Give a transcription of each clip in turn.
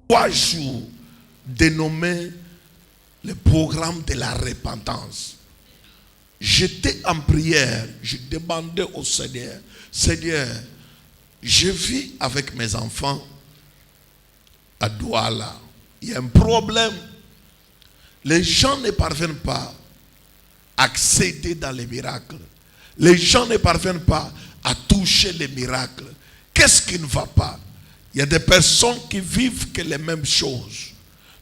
3 jours dénommés le programme de la repentance. J'étais en prière, je demandais au Seigneur, Seigneur, je vis avec mes enfants à Douala. Il y a un problème. Les gens ne parviennent pas à accéder dans les miracles. Les gens ne parviennent pas à toucher les miracles. Qu'est-ce qui ne va pas? Il y a des personnes qui vivent que les mêmes choses.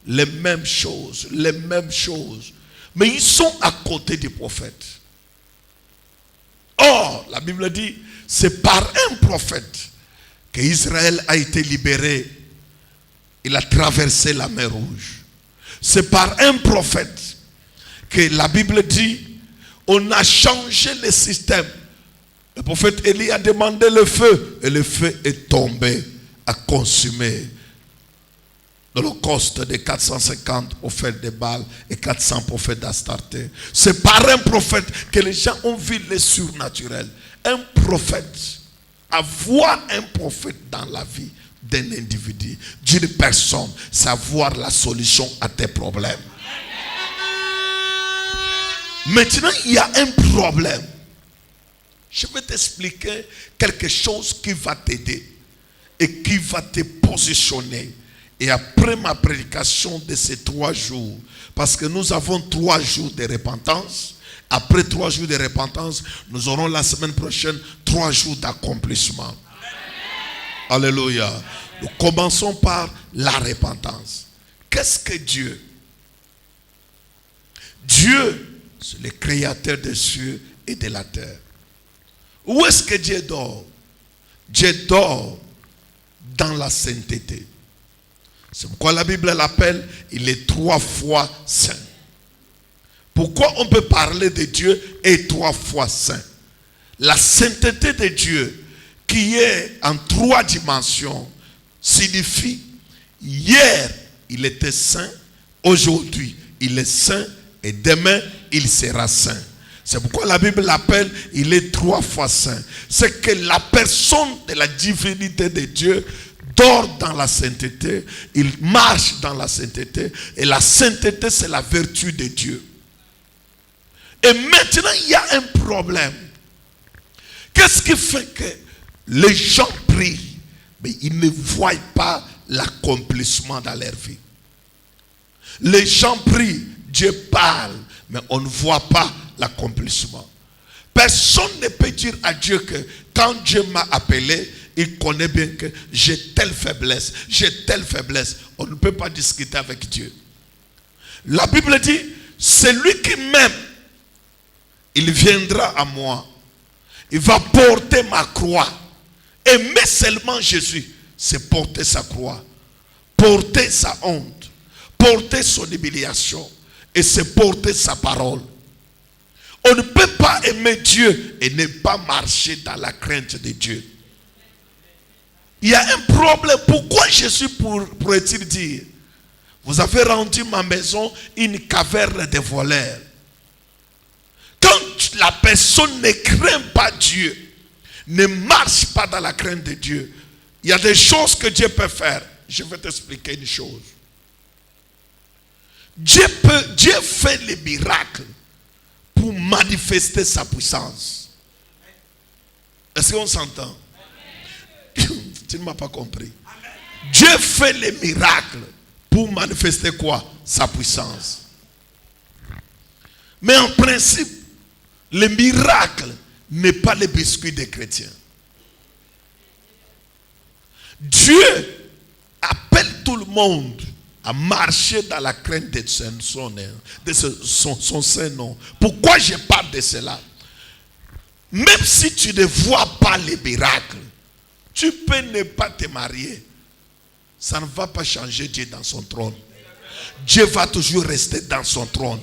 Les mêmes choses, les mêmes choses. Mais ils sont à côté du prophète. Or, la Bible dit, c'est par un prophète qu'Israël a été libéré. Il a traversé la mer Rouge. C'est par un prophète que la Bible dit, on a changé le système. Le prophète Élie a demandé le feu et le feu est tombé, a consumé l'holocauste de 450 prophètes de Baal et 400 prophètes d'Astarté. C'est par un prophète que les gens ont vu le surnaturel. Un prophète, avoir un prophète dans la vie d'un individu, d'une personne, c'est avoir la solution à tes problèmes. Maintenant, il y a un problème. Je vais t'expliquer quelque chose qui va t'aider et qui va te positionner. Et après ma prédication de ces 3 jours, parce que nous avons 3 jours de repentance, après 3 jours de repentance, nous aurons la semaine prochaine 3 jours d'accomplissement. Alléluia. Nous commençons par la repentance. Qu'est-ce que Dieu? Dieu, c'est le créateur des cieux et de la terre. Où est-ce que Dieu dort? Dieu dort dans la sainteté. C'est pourquoi la Bible l'appelle, il est 3 fois saint. Pourquoi on peut parler de Dieu et 3 fois saint? La sainteté de Dieu, qui est en 3 dimensions, signifie hier il était saint, aujourd'hui il est saint et demain il sera saint. C'est pourquoi la Bible l'appelle, il est 3 fois saint. C'est que la personne de la divinité de Dieu dort dans la sainteté, il marche dans la sainteté, et la sainteté c'est la vertu de Dieu. Et maintenant il y a un problème. Qu'est-ce qui fait que les gens prient, mais ils ne voient pas l'accomplissement dans leur vie? Les gens prient, Dieu parle, mais on ne voit pas l'accomplissement. Personne ne peut dire à Dieu que quand Dieu m'a appelé, il connaît bien que j'ai telle faiblesse, j'ai telle faiblesse. On ne peut pas discuter avec Dieu. La Bible dit, celui qui m'aime, il viendra à moi. Il va porter ma croix. Aimer seulement Jésus, c'est porter sa croix, porter sa honte, porter son humiliation, et c'est porter sa parole. On ne peut pas aimer Dieu et ne pas marcher dans la crainte de Dieu. Il y a un problème. Pourquoi Jésus pourrait-il dire, vous avez rendu ma maison une caverne de voleurs? Quand la personne ne craint pas Dieu, ne marche pas dans la crainte de Dieu, il y a des choses que Dieu peut faire. Je vais t'expliquer une chose. Dieu fait les miracles pour manifester sa puissance. Est-ce qu'on s'entend? Tu ne m'as pas compris. Dieu fait les miracles pour manifester quoi? Sa puissance. Mais en principe, le miracle n'est pas le biscuit des chrétiens. Dieu appelle tout le monde à marcher dans la crainte de son saint nom. Pourquoi je parle de cela? Même si tu ne vois pas les miracles, tu peux ne pas te marier. Ça ne va pas changer Dieu dans son trône. Dieu va toujours rester dans son trône.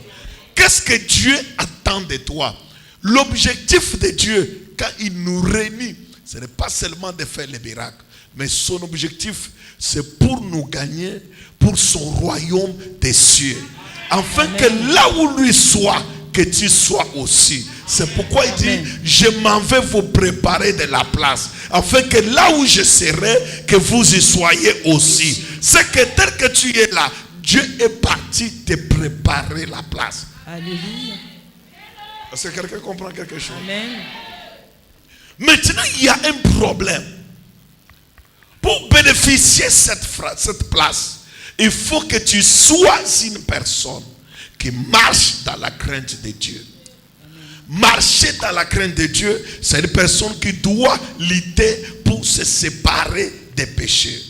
Qu'est-ce que Dieu attend de toi? L'objectif de Dieu, quand il nous réunit, ce n'est pas seulement de faire les miracles, mais son objectif, c'est pour nous gagner pour son royaume des cieux. Afin que là où lui soit, que tu sois aussi. C'est pourquoi il dit, je m'en vais vous préparer de la place, afin que là où je serai, que vous y soyez aussi. C'est que tel que tu es là, Dieu est parti te préparer la place. Alléluia. Est-ce que quelqu'un comprend quelque chose? Amen. Maintenant, il y a un problème. Pour bénéficier de cette place, il faut que tu sois une personne qui marche dans la crainte de Dieu. Marcher dans la crainte de Dieu, c'est une personne qui doit lutter pour se séparer des péchés.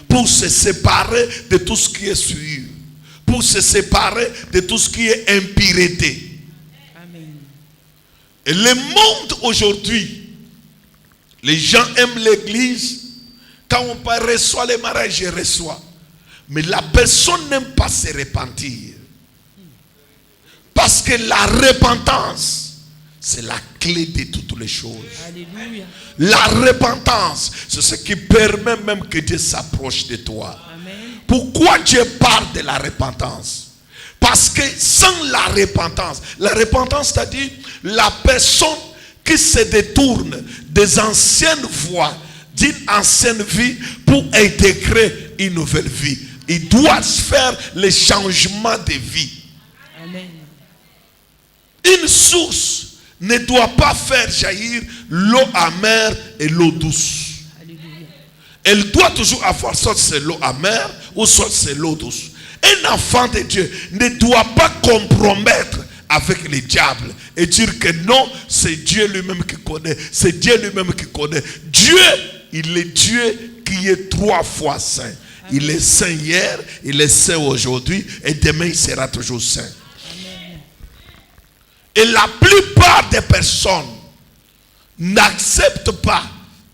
Pour se séparer de tout ce qui est souillure. Pour se séparer de tout ce qui est impureté. Amen. Et le monde aujourd'hui, les gens aiment l'église. Quand on reçoit les mariages, je reçois. Mais la personne n'aime pas se repentir. Parce que la repentance, c'est la clé de toutes les choses. Alléluia. La repentance, c'est ce qui permet même que Dieu s'approche de toi. Amen. Pourquoi Dieu parle de la repentance? Parce que sans la repentance, c'est-à-dire la personne qui se détourne des anciennes voies, d'une ancienne vie pour intégrer une nouvelle vie. Il doit faire le changement de vie. Amen. Une source ne doit pas faire jaillir l'eau amère et l'eau douce. Alléluia. Elle doit toujours avoir soit c'est l'eau amère ou soit c'est l'eau douce. Un enfant de Dieu ne doit pas compromettre avec le diable et dire que non, c'est Dieu lui-même qui connaît. C'est Dieu lui-même qui connaît. Dieu, il est Dieu qui est 3 fois saint. Amen. Il est saint hier, il est saint aujourd'hui et demain il sera toujours saint. Amen. Et la plupart des personnes n'acceptent pas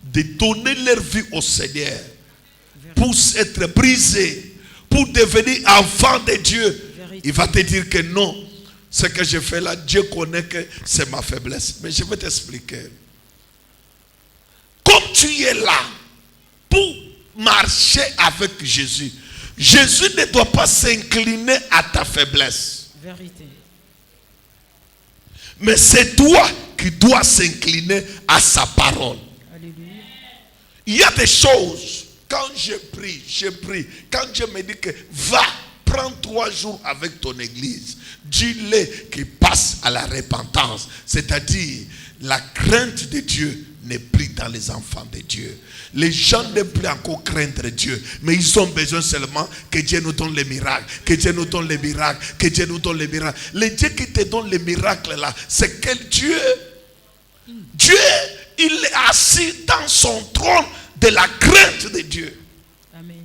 de donner leur vie au Seigneur pour être brisés, pour devenir enfant de Dieu. Il va te dire que non, ce que je fais là, Dieu connaît que c'est ma faiblesse. Mais je vais t'expliquer. Comme tu es là pour marcher avec Jésus, Jésus ne doit pas s'incliner à ta faiblesse. Vérité. Mais c'est toi qui dois s'incliner à sa parole. Alléluia. Il y a des choses, quand je prie, quand Dieu me dit que va, prends 3 jours avec ton église, dis-le qu'il passe à la repentance. C'est-à-dire, la crainte de Dieu n'est plus dans les enfants de Dieu. Les gens n'aiment plus encore craindre Dieu, mais ils ont besoin seulement que Dieu nous donne les miracles, que Dieu nous donne les miracles, que Dieu nous donne les miracles. Le Dieu qui te donne les miracles là, c'est quel Dieu? Dieu, il est assis dans son trône de la crainte de Dieu. Amen.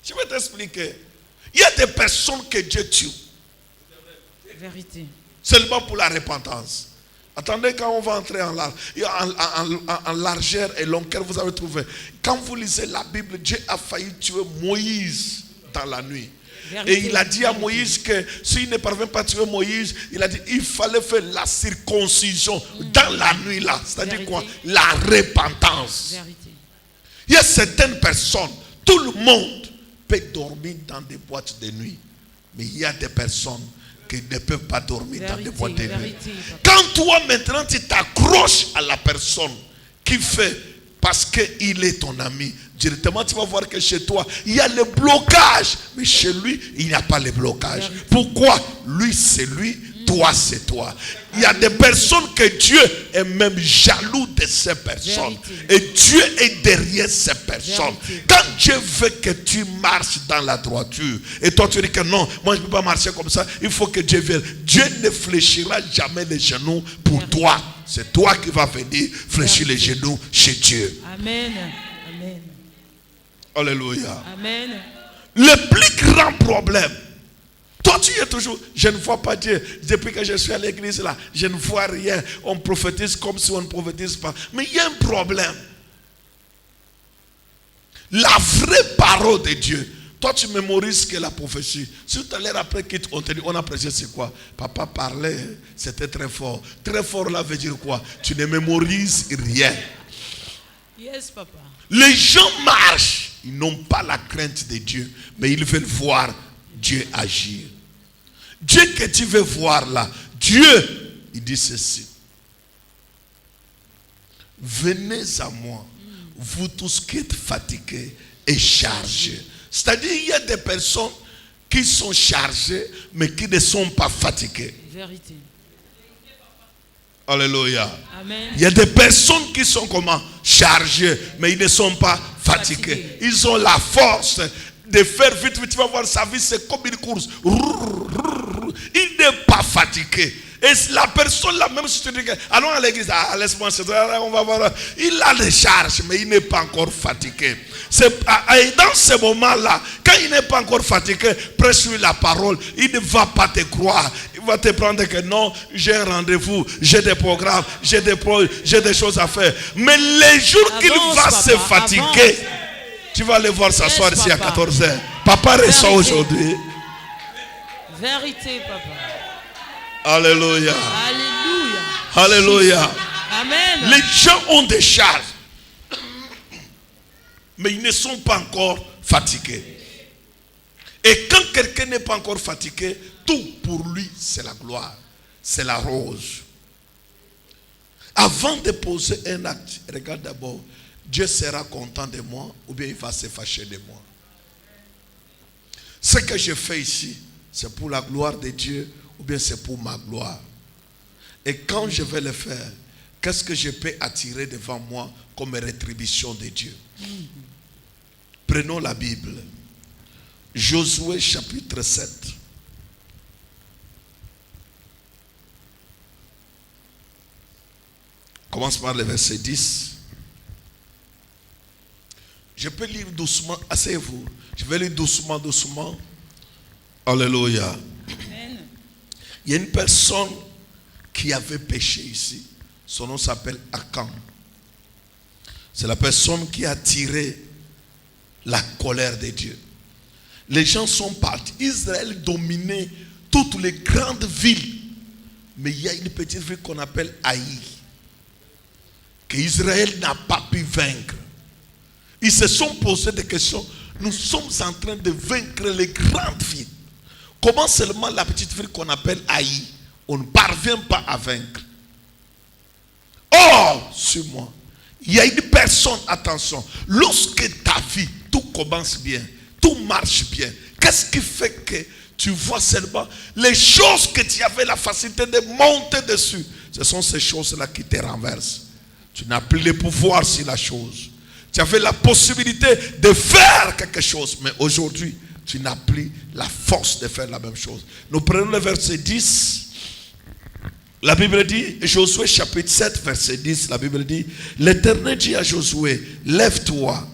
Je vais t'expliquer. Il y a des personnes que Dieu tue. Vérité. Seulement pour la repentance. Attendez, quand on va entrer en largeur et longueur, vous avez trouvé. Quand vous lisez la Bible, Dieu a failli tuer Moïse dans la nuit. Vérité. Et il a dit à Moïse que s'il ne parvient pas à tuer Moïse, il a dit il fallait faire la circoncision dans la nuit là. C'est-à-dire quoi? La repentance. Vérité. Il y a certaines personnes, tout le monde peut dormir dans des boîtes de nuit. Mais il y a des personnes qui ne peuvent pas dormir dans des boîtes de nuit. Quand toi maintenant tu t'accroches à la personne qui fait parce qu'il est ton ami, directement tu vas voir que chez toi il y a le blocage, mais chez lui il n'y a pas le blocage. Pourquoi? Lui c'est lui, toi c'est toi. Il y a des personnes que Dieu est même jaloux de ces personnes. Et Dieu est derrière ces personnes. Quand Dieu veut que tu marches dans la droiture, et toi tu dis que non, moi je ne peux pas marcher comme ça, il faut que Dieu vienne. Dieu ne fléchira jamais les genoux pour toi. C'est toi qui vas venir fléchir les genoux chez Dieu. Amen. Amen. Alléluia. Amen. Le plus grand problème, toi tu es toujours, je ne vois pas Dieu. Depuis que je suis à l'église là, je ne vois rien. On prophétise comme si on ne prophétise pas. Mais il y a un problème. La vraie parole de Dieu. Toi tu mémorises que la prophétie. Si tout à l'heure après qu'on te dit, on a prêché c'est quoi? Papa parlait, c'était très fort. Très fort là veut dire quoi? Tu ne mémorises rien. Yes, papa. Les gens marchent. Ils n'ont pas la crainte de Dieu. Mais ils veulent voir Dieu agir. Dieu que tu veux voir là, Dieu, il dit ceci. Venez à moi, vous tous qui êtes fatigués et chargés. C'est-à-dire, il y a des personnes qui sont chargées, mais qui ne sont pas fatiguées. Vérité. Alléluia. Amen. Il y a des personnes qui sont comment? Chargées, mais ils ne sont pas fatigués. Ils ont la force de faire vite, vite. Tu vas voir sa vie, c'est comme une course. Il n'est pas fatigué. Et la personne, la même si tu dis que, allons à l'église, laisse-moi, on va voir. Il a les charges, mais il n'est pas encore fatigué. Et dans ce moment-là, quand il n'est pas encore fatigué, prêche-lui la parole. Il ne va pas te croire. Il va te prendre que non, j'ai un rendez-vous, j'ai des programmes, j'ai des choses à faire. Mais les jours qu'il va se fatiguer, tu vas aller voir s'asseoir ici à 14h. Papa ressort aujourd'hui. Vérité, papa. Alléluia. Alléluia. Alléluia. Amen. Les gens ont des charges, mais ils ne sont pas encore fatigués. Et quand quelqu'un n'est pas encore fatigué, tout pour lui, c'est la gloire. C'est la rose. Avant de poser un acte, regarde d'abord, Dieu sera content de moi ou bien il va se fâcher de moi. Ce que je fais ici, c'est pour la gloire de Dieu ou bien c'est pour ma gloire. Et quand je vais le faire, qu'est-ce que je peux attirer devant moi comme rétribution de Dieu? Prenons la Bible. Josué chapitre 7. Commence par le verset 10. Je peux lire doucement. Asseyez-vous. Je vais lire doucement, doucement. Alléluia. Amen. Il y a une personne qui avait péché ici. Son nom s'appelle Akan. C'est la personne qui a attiré la colère de Dieu. Les gens sont partis. Israël dominait toutes les grandes villes. Mais il y a une petite ville qu'on appelle Haï, que Israël n'a pas pu vaincre. Ils se sont posé des questions. Nous sommes en train de vaincre les grandes villes. Comment seulement la petite ville qu'on appelle Haï, on ne parvient pas à vaincre? Or, sur moi, il y a une personne, attention, lorsque ta vie, tout commence bien, tout marche bien, qu'est-ce qui fait que tu vois seulement les choses que tu avais la facilité de monter dessus? Ce sont ces choses-là qui te renversent. Tu n'as plus le pouvoir sur la chose. Tu avais la possibilité de faire quelque chose, mais aujourd'hui, tu n'as plus la force de faire la même chose. Nous prenons le verset 10. La Bible dit, Josué chapitre 7, verset 10, la Bible dit, l'Éternel dit à Josué, lève-toi.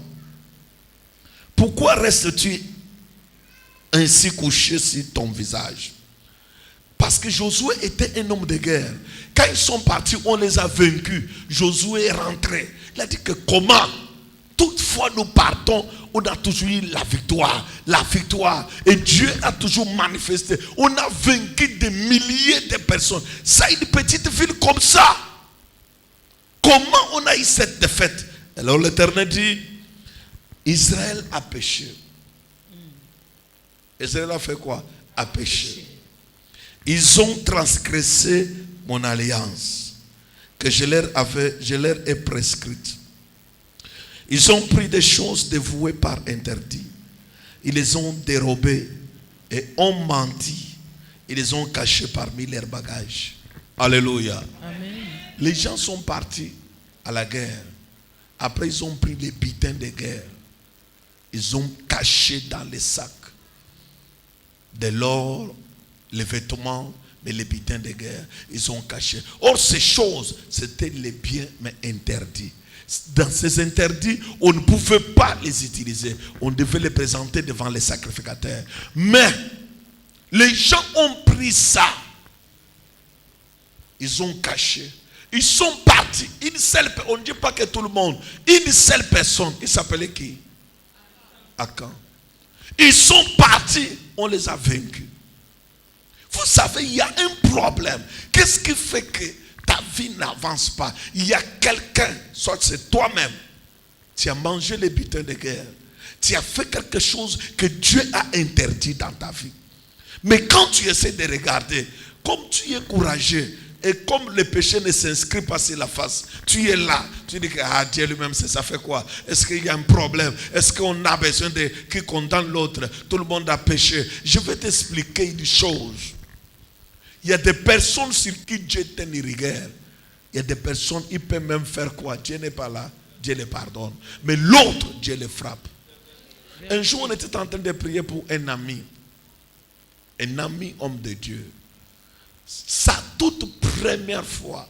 Pourquoi restes-tu ainsi couché sur ton visage? Parce que Josué était un homme de guerre. Quand ils sont partis, on les a vaincus. Josué est rentré. Il a dit que comment? Toutefois nous partons, on a toujours eu la victoire. La victoire. Et Dieu a toujours manifesté. On a vaincu des milliers de personnes. Ça, une petite ville comme ça. Comment on a eu cette défaite? Alors l'Éternel dit, Israël a péché. Israël a fait quoi? A péché. Ils ont transgressé mon alliance que je leur ai prescrite. Ils ont pris des choses dévouées par interdit. Ils les ont dérobées et ont menti. Ils les ont cachées parmi leurs bagages. Alléluia. Amen. Les gens sont partis à la guerre. Après, ils ont pris les butins de guerre. Ils ont caché dans les sacs de l'or, les vêtements, mais les butins de guerre, ils ont caché. Or, ces choses, c'était les biens, mais interdits. Dans ces interdits, on ne pouvait pas les utiliser. On devait les présenter devant les sacrificateurs. Mais, les gens ont pris ça. Ils ont caché. Ils sont partis. Une seule personne, on ne dit pas que tout le monde. Une seule personne, il s'appelait qui? Akan. Ils sont partis, on les a vaincus. Vous savez, il y a un problème. Qu'est-ce qui fait que ta vie n'avance pas? Il y a quelqu'un, soit c'est toi-même, tu as mangé les butins de guerre. Tu as fait quelque chose que Dieu a interdit dans ta vie. Mais quand tu essaies de regarder, comme tu es courageux, et comme le péché ne s'inscrit pas sur la face, tu es là, tu dis que Dieu lui-même, ça fait quoi? Est-ce qu'il y a un problème? Est-ce qu'on a besoin de qui condamne l'autre? Tout le monde a péché. Je vais t'expliquer une chose. Il y a des personnes sur qui Dieu tient une rigueur. Il y a des personnes, il peut même faire quoi? Dieu n'est pas là, Dieu les pardonne. Mais l'autre, Dieu les frappe. Un jour, on était en train de prier pour un ami homme de Dieu. Sa toute première fois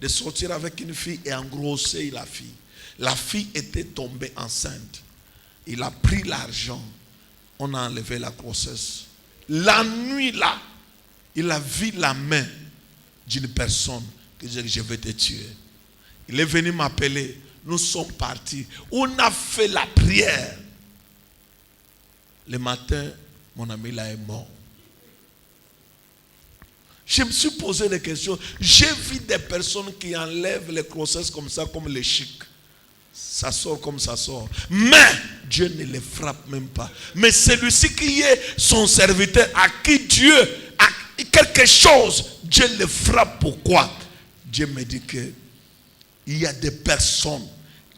de sortir avec une fille et engrosser la fille. La fille était tombée enceinte. Il a pris l'argent. On a enlevé la grossesse. La nuit là, il a vu la main d'une personne qui disait: je vais te tuer. Il est venu m'appeler. Nous sommes partis. On a fait la prière. Le matin, mon ami là est mort. Je me suis posé des questions. J'ai vu des personnes qui enlèvent les grossesses comme ça, comme les chics. Ça sort comme ça sort. Mais Dieu ne les frappe même pas. Mais celui-ci qui est son serviteur, à qui Dieu a quelque chose, Dieu le frappe. Pourquoi? Dieu me dit que il y a des personnes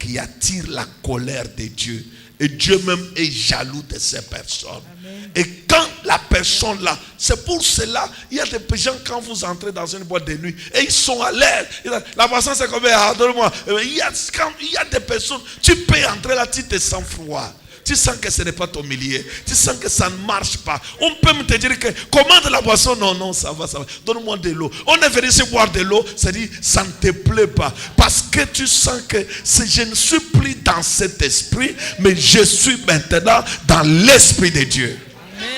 qui attirent la colère de Dieu. Et Dieu même est jaloux de ces personnes. Amen. Et quand la personne là, c'est pour cela, il y a des gens quand vous entrez dans une boîte de nuit et ils sont à l'aise. La personne c'est comme, donne-moi. Il y a des personnes, tu peux entrer là, tu te sens froid. Tu sens que ce n'est pas ton milieu. Tu sens que ça ne marche pas. On peut me te dire que commande la boisson. Non, ça va. Donne-moi de l'eau. On est venu ici boire de l'eau. C'est-à-dire, ça ne te plaît pas. Parce que tu sens que je ne suis plus dans cet esprit, mais je suis maintenant dans l'esprit de Dieu. Amen.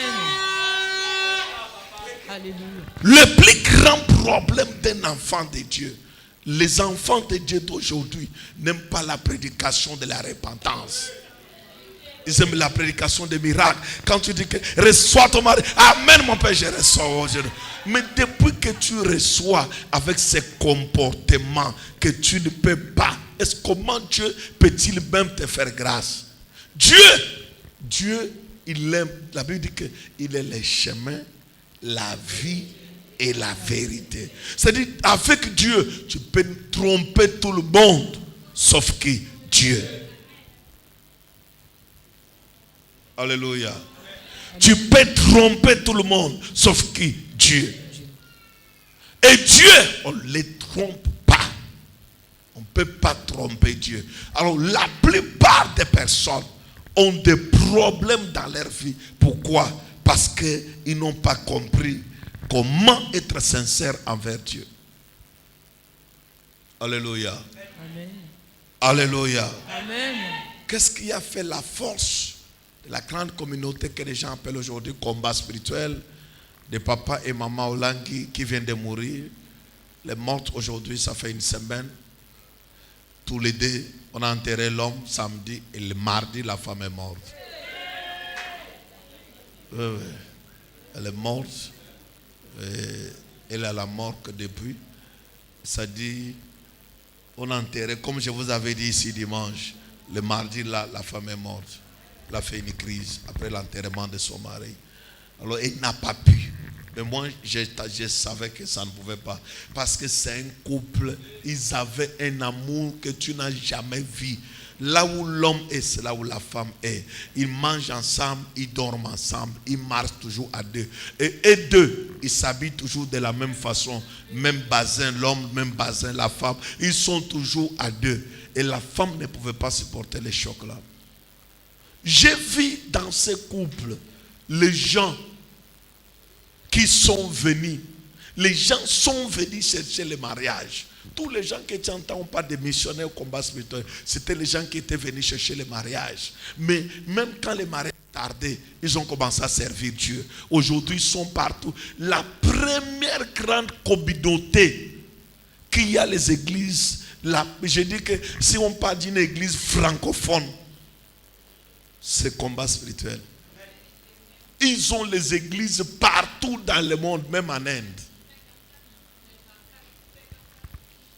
Alléluia. Le plus grand problème d'un enfant de Dieu, les enfants de Dieu d'aujourd'hui n'aiment pas la prédication de la repentance. Ils aiment la prédication des miracles. Quand tu dis que reçois ton mari, amen mon père, je reçois. Mais depuis que tu reçois avec ces comportements que tu ne peux pas, comment Dieu peut-il même te faire grâce? Dieu, il aime. La Bible dit qu'il est le chemin, la vie et la vérité. C'est-à-dire, avec Dieu, tu peux tromper tout le monde, sauf que Dieu. Alléluia. Tu peux tromper tout le monde, sauf qui? Dieu. Et Dieu, on ne les trompe pas. On ne peut pas tromper Dieu. Alors, la plupart des personnes ont des problèmes dans leur vie. Pourquoi? Parce qu'ils n'ont pas compris comment être sincère envers Dieu. Alléluia. Amen. Alléluia. Amen. Qu'est-ce qui a fait la force de la grande communauté que les gens appellent aujourd'hui combat spirituel, de papa et maman Olangi qui viennent de mourir? Les mortes aujourd'hui, ça fait une semaine. Tous les deux, on a enterré l'homme samedi et le mardi, la femme est morte. Oui. Elle est morte. Elle a la mort que depuis. Ça dit, on a enterré, comme je vous avais dit ici dimanche, le mardi, là, la femme est morte. Elle a fait une crise après l'enterrement de son mari. Alors, elle n'a pas pu. Mais moi, je savais que ça ne pouvait pas. Parce que c'est un couple, ils avaient un amour que tu n'as jamais vu. Là où l'homme est, c'est là où la femme est. Ils mangent ensemble, ils dorment ensemble, ils marchent toujours à deux. Et deux, ils s'habillent toujours de la même façon. Même bazin, l'homme, même bazin, la femme. Ils sont toujours à deux. Et la femme ne pouvait pas supporter les chocs là. J'ai vu dans ces couples les gens qui sont venus. Les gens sont venus chercher le mariage. Tous les gens que tu entends pas de missionnaires au combat spirituel, c'était les gens qui étaient venus chercher le mariage. Mais même quand le mariage tardait, ils ont commencé à servir Dieu. Aujourd'hui, ils sont partout. La première grande communauté qu'il y a les églises, je dis que si on parle d'une église francophone, c'est combat spirituel. Ils ont les églises partout dans le monde, même en Inde.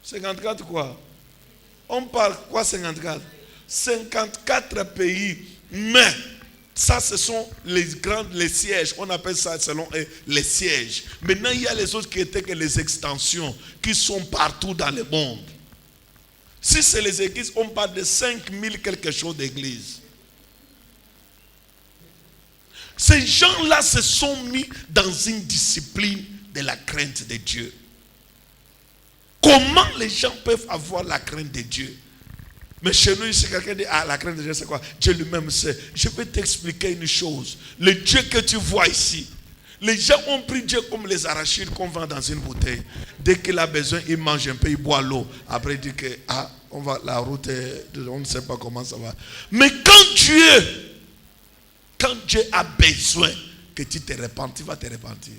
54 quoi? On parle quoi 54? 54 pays. Mais Ça, ce sont les sièges. On appelle ça selon eux les sièges. Maintenant, il y a les autres qui étaient que les extensions, qui sont partout dans le monde. Si c'est les églises, on parle de 5000 quelque chose d'églises. Ces gens-là se sont mis dans une discipline de la crainte de Dieu. Comment les gens peuvent avoir la crainte de Dieu? Mais chez nous, si quelqu'un dit, la crainte de Dieu, c'est quoi? Dieu lui-même sait. Je vais t'expliquer une chose. Le Dieu que tu vois ici, les gens ont pris Dieu comme les arachides qu'on vend dans une bouteille. Dès qu'il a besoin, il mange un peu, il boit l'eau. Après, il dit que, la route on ne sait pas comment ça va. Mais quand Dieu a besoin que tu te répandes, tu vas te repentir.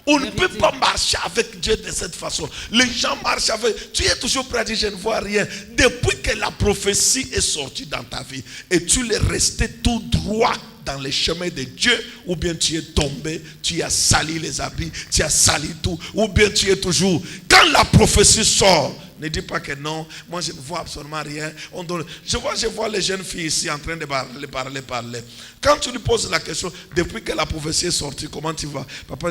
On ne peut pas marcher avec Dieu de cette façon. Les gens marchent avec. Tu es toujours prêt à dire, je ne vois rien. Depuis que la prophétie est sortie dans ta vie et tu es resté tout droit dans les chemins de Dieu, ou bien tu es tombé, tu as sali les habits, tu as sali tout, ou bien tu es toujours. Quand la prophétie sort, ne dis pas que non, moi je ne vois absolument rien. Je vois les jeunes filles ici en train de parler. Quand tu lui poses la question, depuis que la prophétie est sortie, comment tu vas? Papa,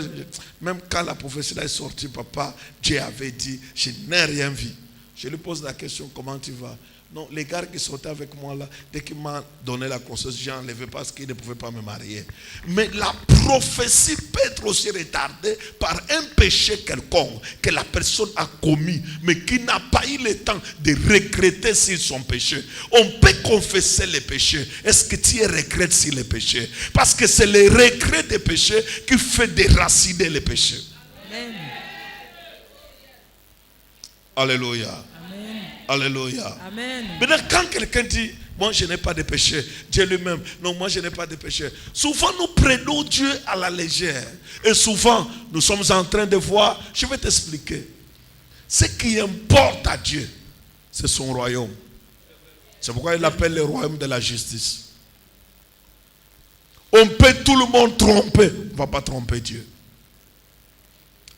même quand la prophétie est sortie, papa, Dieu avait dit, je n'ai rien vu. Je lui pose la question, comment tu vas? Non, les gars qui sortaient avec moi là, dès qu'il m'a donné la conscience, j'ai enlevé parce qu'il ne pouvait pas me marier. Mais la prophétie peut être aussi retardée par un péché quelconque que la personne a commis, mais qui n'a pas eu le temps de regretter sur son péché. On peut confesser les péchés. Est-ce que tu regrettes sur les péchés? Parce que c'est le regret des péchés qui fait déraciner les péchés. Amen. Alléluia. Alléluia. Amen. Maintenant, quand quelqu'un dit, moi je n'ai pas de péché, Dieu lui-même, non, moi je n'ai pas de péché. Souvent nous prenons Dieu à la légère. Et souvent, nous sommes en train de voir, je vais t'expliquer. Ce qui importe à Dieu, c'est son royaume. C'est pourquoi il l'appelle le royaume de la justice. On peut tout le monde tromper, on ne va pas tromper Dieu.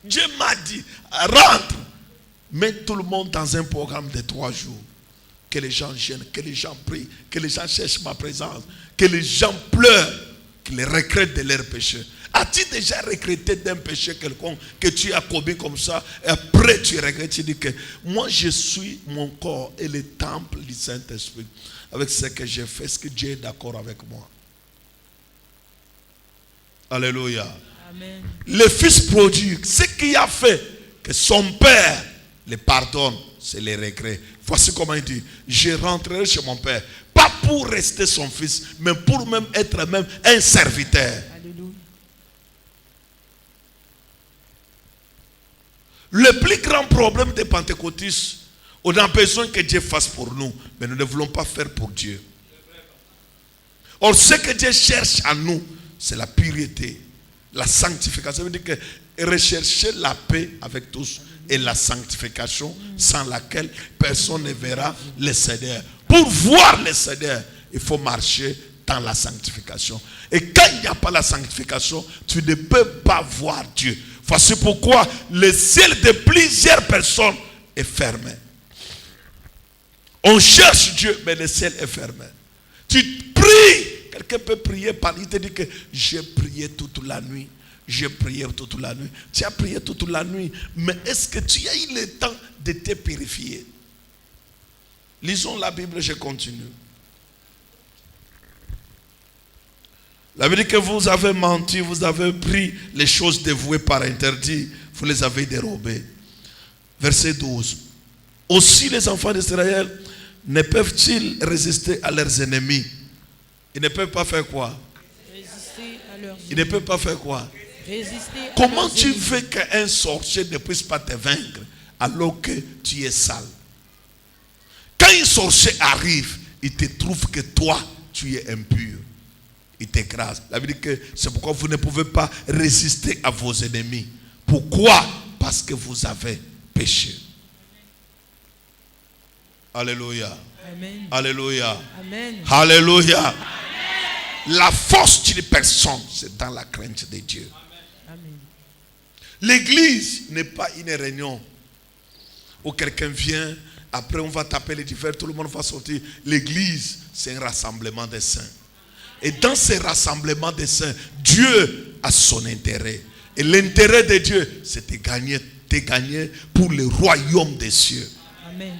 Dieu m'a dit, rentre. Mets tout le monde dans un programme de 3 jours. Que les gens gênent, que les gens prient, que les gens cherchent ma présence, que les gens pleurent, qu'ils regrettent de leurs péchés. As-tu déjà regretté d'un péché quelconque que tu as commis comme ça et après tu regrettes, tu dis que moi je suis mon corps et le temple du Saint-Esprit. Avec ce que j'ai fait, est-ce que Dieu est d'accord avec moi? Alléluia. Amen. Le fils prodigue, ce qu'il a fait, que son père le pardonne, c'est le regret. Voici comment il dit, je rentrerai chez mon père, pas pour rester son fils, mais pour même être même un serviteur. Alléluia. Le plus grand problème des pentecôtistes, on a besoin que Dieu fasse pour nous, mais nous ne voulons pas faire pour Dieu. Or, ce que Dieu cherche à nous, c'est la pureté, la sanctification. Ça veut dire que rechercher la paix avec tous et la sanctification sans laquelle personne ne verra le Seigneur. Pour voir le Seigneur, il faut marcher dans la sanctification. Et quand il n'y a pas la sanctification, tu ne peux pas voir Dieu. Voici pourquoi le ciel de plusieurs personnes est fermé. On cherche Dieu, mais le ciel est fermé. Tu pries. Quelqu'un peut prier, il te dit que j'ai prié toute la nuit. J'ai prié toute la nuit. Tu as prié toute la nuit. Mais est-ce que tu as eu le temps de te purifier? Lisons la Bible, je continue. La Bible dit que vous avez menti, vous avez pris les choses dévouées par interdit, vous les avez dérobées. Verset 12. Aussi les enfants d'Israël ne peuvent-ils résister à leurs ennemis? Ils ne peuvent pas faire quoi? Résister à leurs ennemis. Ils ne peuvent pas faire quoi? Résister à Comment leurs tu ennemis. veux qu'un sorcier ne puisse pas te vaincre alors que tu es sale? Quand un sorcier arrive, il te trouve que toi, tu es impur. Il t'écrase. La Bible dit que c'est pourquoi vous ne pouvez pas résister à vos ennemis. Pourquoi? Parce que vous avez péché. Alléluia. Amen. Alléluia. Amen. Alléluia. La force d'une personne, c'est dans la crainte de Dieu. Amen. L'église n'est pas une réunion où quelqu'un vient, après on va taper les divers, tout le monde va sortir. L'église, c'est un rassemblement des saints. Et dans ces rassemblements des saints, Dieu a son intérêt. Et l'intérêt de Dieu, c'est de gagner pour le royaume des cieux. Amen.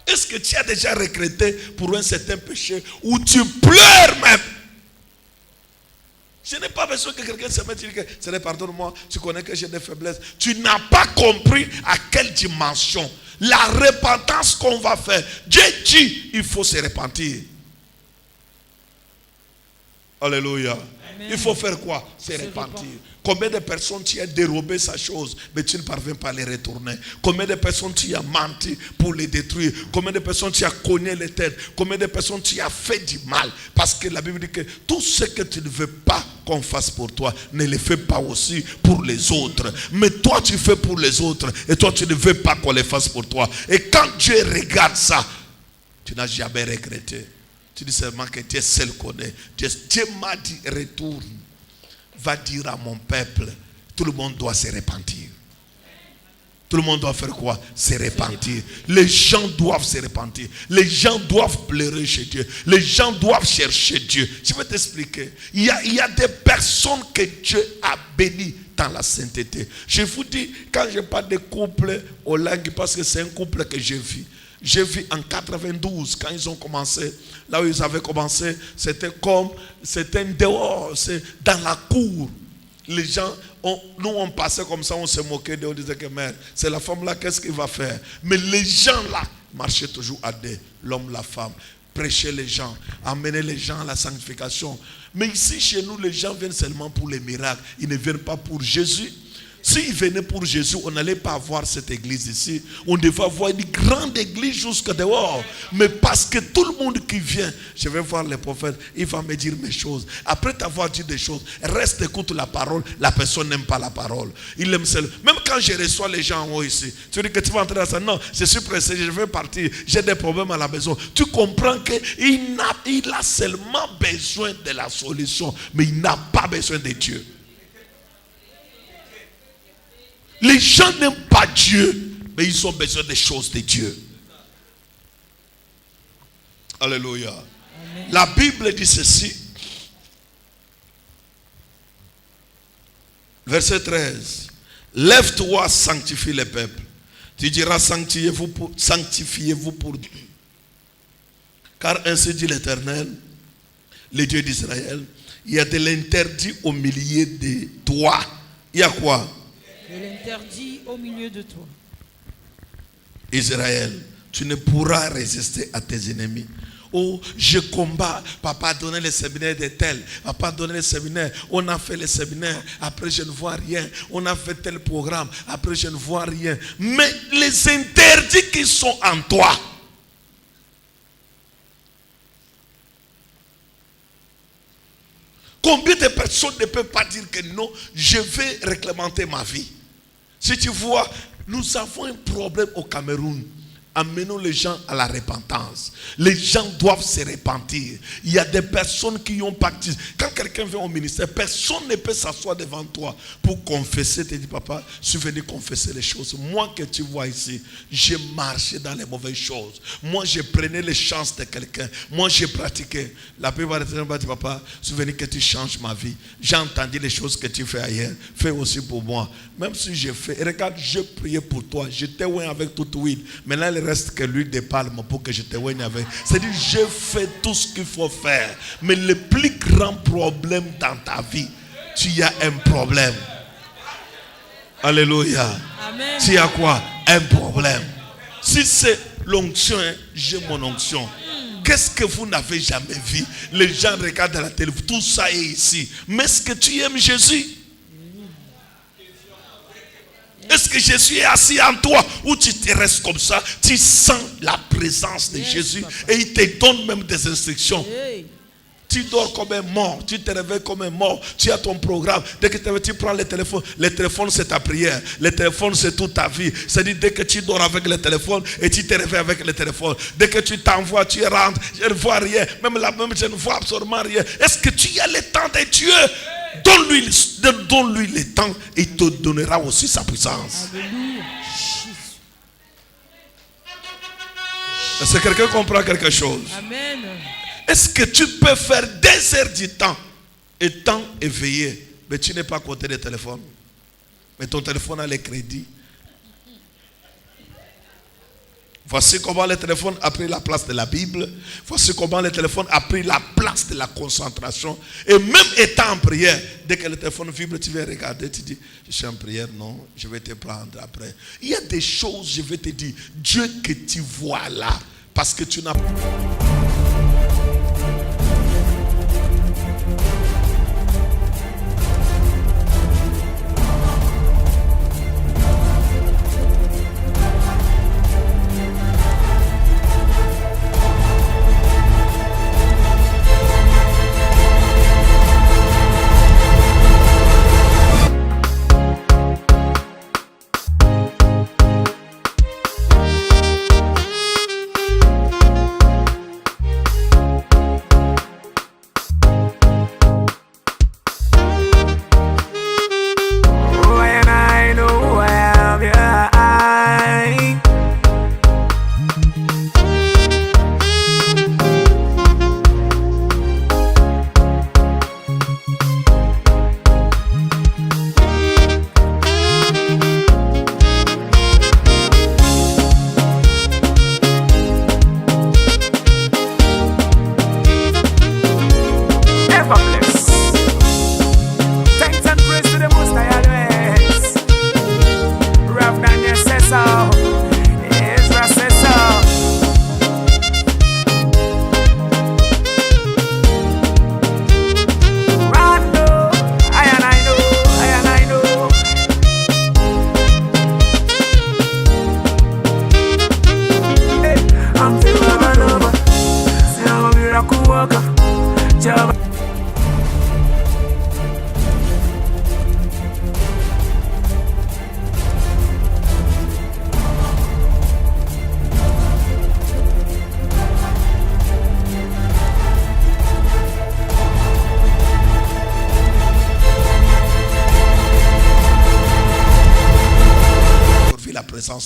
Est-ce que tu as déjà regretté pour un certain péché où tu pleures même? Je n'ai pas besoin que quelqu'un se mette et dise que Seigneur, pardonne-moi, tu connais que j'ai des faiblesses. Tu n'as pas compris à quelle dimension la repentance qu'on va faire. Dieu dit, il faut se repentir. Alléluia. Amen. Il faut faire quoi? Se repentir. Combien de personnes tu as dérobé sa chose, mais tu ne parviens pas à les retourner? Combien de personnes tu as menti pour les détruire? Combien de personnes tu as cogné les têtes? Combien de personnes tu as fait du mal? Parce que la Bible dit que tout ce que tu ne veux pas qu'on fasse pour toi, ne le fais pas aussi pour les autres. Mais toi tu fais pour les autres et toi tu ne veux pas qu'on les fasse pour toi. Et quand Dieu regarde ça, tu n'as jamais regretté. Tu dis seulement que Dieu seul connaît. Dieu m'a dit, retourne. Va dire à mon peuple, tout le monde doit se repentir. Tout le monde doit faire quoi? Se repentir. Les gens doivent se repentir. Les gens doivent pleurer chez Dieu. Les gens doivent chercher Dieu. Je vais t'expliquer. Il y a des personnes que Dieu a bénies dans la sainteté. Je vous dis, quand je parle de couple au langue, parce que c'est un couple que j'ai vu. J'ai vu en 92, quand ils ont commencé, là où ils avaient commencé, c'était dehors, c'est dans la cour. Les gens, nous on passait comme ça, on se moquait d'eux, on disait que merde, c'est la femme là, qu'est-ce qu'il va faire? Mais les gens là marchaient toujours à deux, l'homme, la femme, prêcher les gens, amener les gens à la sanctification. Mais ici, chez nous, les gens viennent seulement pour les miracles, ils ne viennent pas pour Jésus. S'ils venaient pour Jésus, on n'allait pas avoir cette église ici. On devait avoir une grande église jusque dehors. Mais parce que tout le monde qui vient, je vais voir le prophète, il va me dire mes choses. Après t'avoir dit des choses, reste, écoute la parole. La personne n'aime pas la parole. Il aime seul. Même quand je reçois les gens en haut ici, tu dis que tu vas entrer dans ça. Non, je suis pressé, je vais partir. J'ai des problèmes à la maison. Tu comprends qu'il a seulement besoin de la solution, mais il n'a pas besoin de Dieu. Les gens n'aiment pas Dieu, mais ils ont besoin des choses de Dieu. Alléluia. Amen. La Bible dit ceci. Verset 13. Lève-toi, sanctifie le peuple. Tu diras, sanctifiez-vous pour Dieu. Car ainsi dit l'Éternel, le Dieu d'Israël, il y a de l'interdit au milieu de toi. Il y a quoi? De l'interdit au milieu de toi. Israël, tu ne pourras résister à tes ennemis. Oh, je combats. Papa a donné le séminaire de tel. Papa a donné le séminaire. On a fait le séminaire. Après, je ne vois rien. On a fait tel programme. Après, je ne vois rien. Mais les interdits qui sont en toi. Combien de personnes ne peuvent pas dire que non, je vais réglementer ma vie? Si tu vois, nous avons un problème au Cameroun. Amenons les gens à la repentance. Les gens doivent se repentir. Il y a des personnes qui ont parti. Quand quelqu'un vient au ministère, personne ne peut s'asseoir devant toi pour confesser. Tu dis, papa, je suis venu confesser les choses. Moi que tu vois ici, j'ai marché dans les mauvaises choses. Moi, je prenais les chances de quelqu'un. Moi, j'ai pratiqué. La plupart des gens vont dire, papa, je suis venu que tu changes ma vie. J'ai entendu les choses que tu fais ailleurs. Fais aussi pour moi. Même si j'ai fait. Et regarde, je priais pour toi. Je t'ai oint avec toute huile. Maintenant, il reste que l'huile de palme pour que je te oigne avec. C'est-à-dire, j'ai fait tout ce qu'il faut faire. Mais le plus grand problème dans ta vie, tu as un problème. Alléluia. Amen. Tu as quoi? Un problème. Si c'est l'onction, j'ai mon onction. Qu'est-ce que vous n'avez jamais vu? Les gens regardent à la télé, tout ça est ici. Mais est-ce que tu aimes Jésus? Est-ce que Jésus est assis en toi ou tu te restes comme ça? Tu sens la présence de Jésus, papa. Et il te donne même des instructions. Hey. Tu dors comme un mort, tu te réveilles comme un mort, tu as ton programme. Dès que tu prends le téléphone c'est ta prière, le téléphone c'est toute ta vie. C'est-à-dire dès que tu dors avec le téléphone et tu te réveilles avec le téléphone. Dès que tu t'envoies, tu rentres, je ne vois rien, même là-même je ne vois absolument rien. Est-ce que tu as le temps de Dieu? Donne-lui le temps et il te donnera aussi sa puissance. Alléluia. Est-ce que quelqu'un comprend quelque chose? Amen. Est-ce que tu peux faire des heures du temps, étant éveillé, mais tu n'es pas à côté du téléphone? Mais ton téléphone a les crédits. Voici comment le téléphone a pris la place de la Bible. Voici comment le téléphone a pris la place de la concentration. Et même étant en prière, dès que le téléphone vibre, tu viens regarder, tu dis, je suis en prière, non, je vais te prendre après. Il y a des choses, je vais te dire, Dieu que tu vois là, parce que tu n'as pas...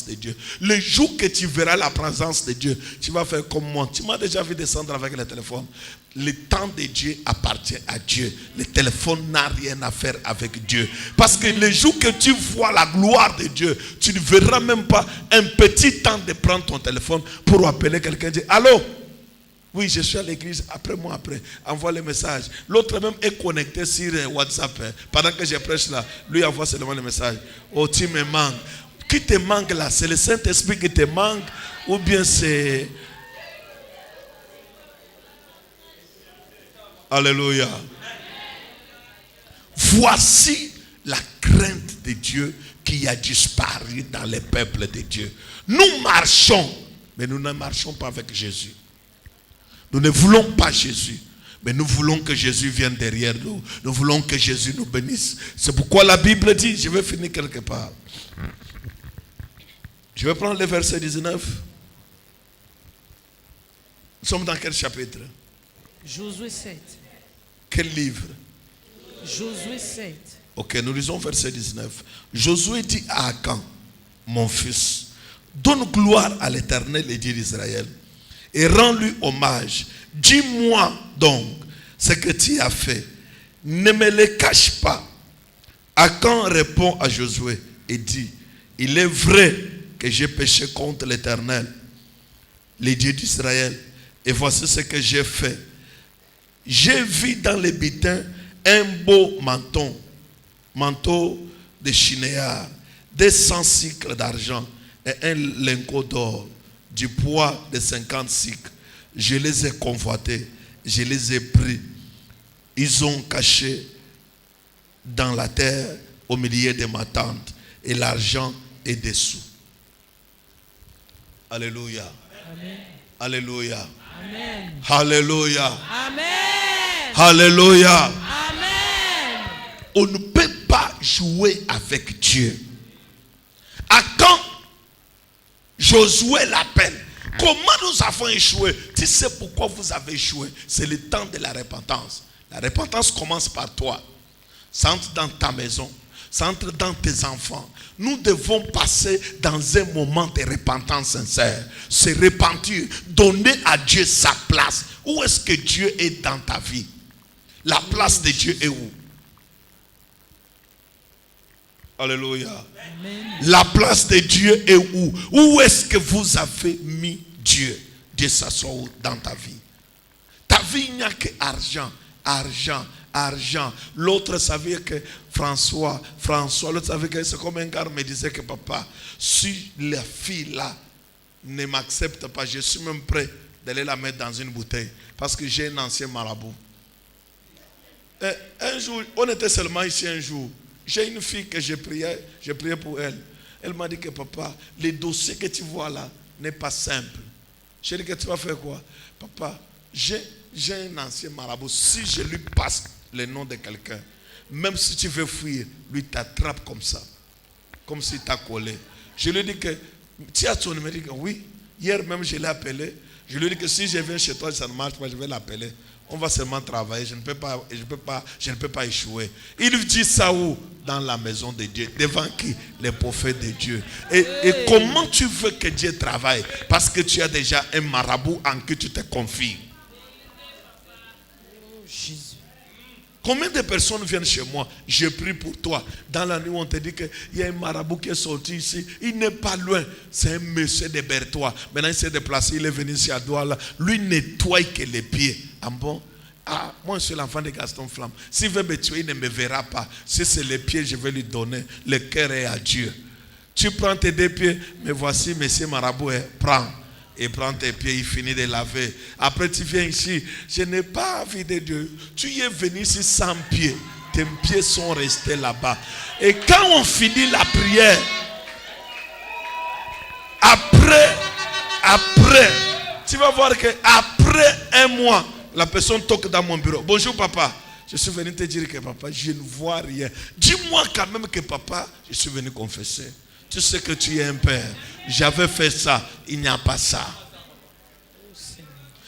De Dieu. Le jour que tu verras la présence de Dieu, tu vas faire comme moi. Tu m'as déjà vu descendre avec le téléphone. Le temps de Dieu appartient à Dieu. Le téléphone n'a rien à faire avec Dieu. Parce que le jour que tu vois la gloire de Dieu, tu ne verras même pas un petit temps de prendre ton téléphone pour appeler quelqu'un et dire allô? Oui, je suis à l'église, après moi, après. Envoie le message. L'autre même est connecté sur WhatsApp. Pendant que je prêche là, lui envoie seulement le message. Oh, tu me manques. Qui te manque là? C'est le Saint-Esprit qui te manque ou bien c'est... Alléluia. Voici la crainte de Dieu qui a disparu dans les peuples de Dieu. Nous marchons, mais nous ne marchons pas avec Jésus. Nous ne voulons pas Jésus, mais nous voulons que Jésus vienne derrière nous. Nous voulons que Jésus nous bénisse. C'est pourquoi la Bible dit, je vais finir quelque part. Je vais prendre le verset 19. Nous sommes dans quel chapitre? Josué 7. Quel livre? Josué 7. Ok, nous lisons verset 19. Josué dit à Akan, mon fils, donne gloire à l'Éternel, le Dieu d'Israël, et rends-lui hommage. Dis-moi donc ce que tu as fait. Ne me le cache pas. Akan répond à Josué et dit, il est vrai que j'ai péché contre l'Éternel, le Dieu d'Israël, et voici ce que j'ai fait. J'ai vu dans les butins un beau manteau de chinéar, 200 cycles d'argent et un lingot d'or du poids de 50 cycles. Je les ai convoités, je les ai pris. Ils ont caché dans la terre au milieu de ma tente et l'argent est dessous. Alléluia. Amen. Alléluia. Amen. Alléluia. Amen. Alléluia. Amen. On ne peut pas jouer avec Dieu. À quand Josué l'appelle, comment nous avons échoué? Tu sais pourquoi vous avez échoué? C'est le temps de la repentance. La repentance commence par toi. Entre dans ta maison. ça entre dans tes enfants. Nous devons passer dans un moment de repentance sincère. Se repentir, donner à Dieu sa place. Où est-ce que Dieu est dans ta vie? La place de Dieu est où? Alléluia. Amen. La place de Dieu est où? Où est-ce que vous avez mis Dieu? Dieu s'assoit où dans ta vie? Ta vie, il n'y a que argent, argent, argent. L'autre savait que François, l'autre savait que c'est comme un gars me disait que papa, si la fille là ne m'accepte pas, je suis même prêt d'aller la mettre dans une bouteille parce que j'ai un ancien marabout. Et un jour, on était seulement ici un jour. J'ai une fille que je priais pour elle. Elle m'a dit que papa, le dossier que tu vois là n'est pas simple. J'ai dit que tu vas faire quoi? Papa, j'ai un ancien marabout. Si je lui passe le nom de quelqu'un, même si tu veux fuir, lui t'attrape comme ça. Comme s'il t'a collé. Je lui ai dit que, tu as son numéro? Oui. Hier même je l'ai appelé. Je lui ai dit que si je viens chez toi, ça ne marche pas, je vais l'appeler. On va seulement travailler, je ne peux pas échouer. Il dit ça où? Dans la maison de Dieu. Devant qui? Les prophètes de Dieu. Et comment tu veux que Dieu travaille? Parce que tu as déjà un marabout en qui tu te confies. Jésus. Combien de personnes viennent chez moi? Je prie pour toi. Dans la nuit, on te dit qu'il y a un marabout qui est sorti ici. Il n'est pas loin. C'est un monsieur de Berthois. Maintenant, il s'est déplacé. Il est venu ici à Douala. Lui nettoie que les pieds. Ah bon? Ah, moi, je suis l'enfant de Gaston Flamme. S'il veut me tuer, il ne me verra pas. Si c'est les pieds, je vais lui donner. Le cœur est à Dieu. Tu prends tes deux pieds. Mais voici, monsieur marabout, prends. Et prends tes pieds, il finit de laver. Après tu viens ici, je n'ai pas envie de Dieu. Tu y es venu ici sans pieds. Tes pieds sont restés là-bas. Et quand on finit la prière, après, tu vas voir que après un mois, la personne toque dans mon bureau. Bonjour papa. Je suis venu te dire que papa, je ne vois rien. Dis-moi quand même que papa, je suis venu confesser. Tu sais que tu es un père. J'avais fait ça. Il n'y a pas ça.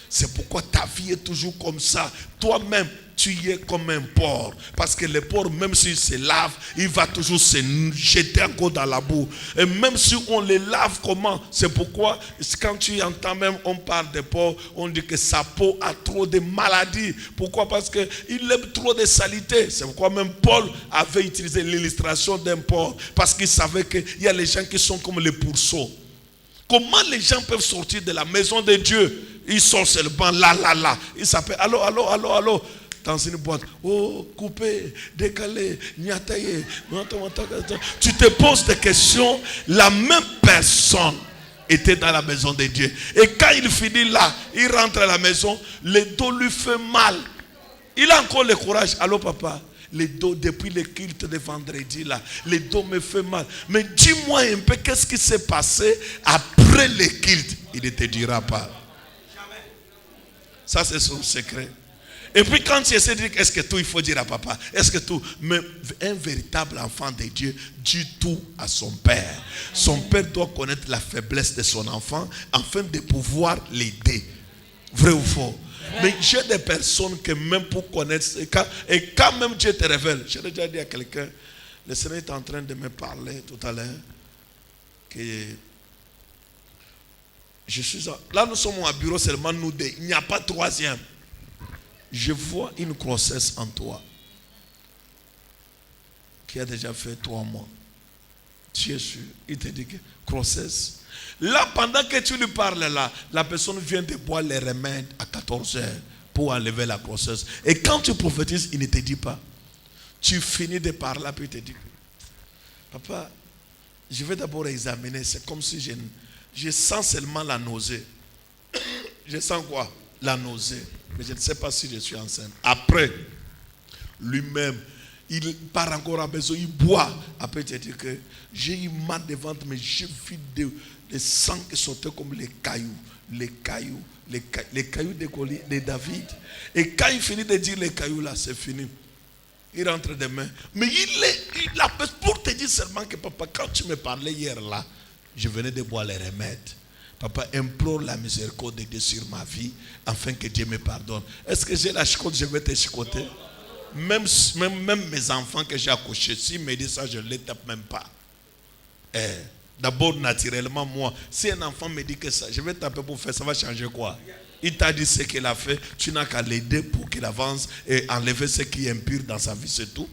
C'est pourquoi ta vie est toujours comme ça. Toi-même, tu y es comme un porc. Parce que le porc, même s'il se lave, il va toujours se jeter encore dans la boue. Et même si on les lave comment? C'est pourquoi, quand tu entends même, on parle des porcs, on dit que sa peau a trop de maladies. Pourquoi? Parce qu'il aime trop de saleté. C'est pourquoi même Paul avait utilisé l'illustration d'un porc. Parce qu'il savait qu'il y a les gens qui sont comme les pourceaux. Comment les gens peuvent sortir de la maison de Dieu? Ils sortent seulement là. Ils s'appellent allô. Dans une boîte. Oh, coupé, décalé, niataye. Tu te poses des questions. La même personne était dans la maison de Dieu. Et quand il finit là, il rentre à la maison, le dos lui fait mal. Il a encore le courage. Allô papa? Le dos, depuis le culte de vendredi là, le dos me fait mal. Mais dis-moi un peu, qu'est-ce qui s'est passé après le culte? Il ne te dira pas. Ça, c'est son secret. Et puis quand tu essaies de dire, est-ce que tout il faut dire à papa? Est-ce que tout? Mais un véritable enfant de Dieu dit tout à son père. Son père doit connaître la faiblesse de son enfant afin de pouvoir l'aider. Vrai ou faux? Mais j'ai des personnes que même pour connaître, et quand même Dieu te révèle, j'ai déjà dit à quelqu'un, le Seigneur est en train de me parler tout à l'heure, que je suis là, nous sommes à bureau seulement nous deux, il n'y a pas troisième. Je vois une grossesse en toi qui a déjà fait 3 mois. Tu es sûr? Il te dit que grossesse. Là, pendant que tu lui parles là, la personne vient de boire les remèdes à 14 heures pour enlever la grossesse. Et quand tu prophétises, il ne te dit pas. Tu finis de parler, puis il te dit, papa, je vais d'abord examiner. C'est comme si je sens seulement la nausée. Je sens quoi? La nausée. Mais je ne sais pas si je suis enceinte. Après, lui-même, il part encore à maison, il boit. Après, il te dit que j'ai eu mal de ventre, mais j'ai vu des sangs qui sortaient comme les cailloux de David. Et quand il finit de dire les cailloux là, c'est fini. Il rentre demain. Mais il a pour te dire seulement que papa, quand tu me parlais hier là, je venais de boire les remèdes. Papa, implore la miséricorde de Dieu sur ma vie afin que Dieu me pardonne. Est-ce que j'ai la chicote? Je vais te chicoter. Même mes enfants que j'ai accouchés, s'ils me disent ça, je ne les tape même pas. D'abord, naturellement, moi, si un enfant me dit que ça, je vais taper pour faire, ça va changer quoi? Il t'a dit ce qu'il a fait, tu n'as qu'à l'aider pour qu'il avance et enlever ce qui est impur dans sa vie, c'est tout.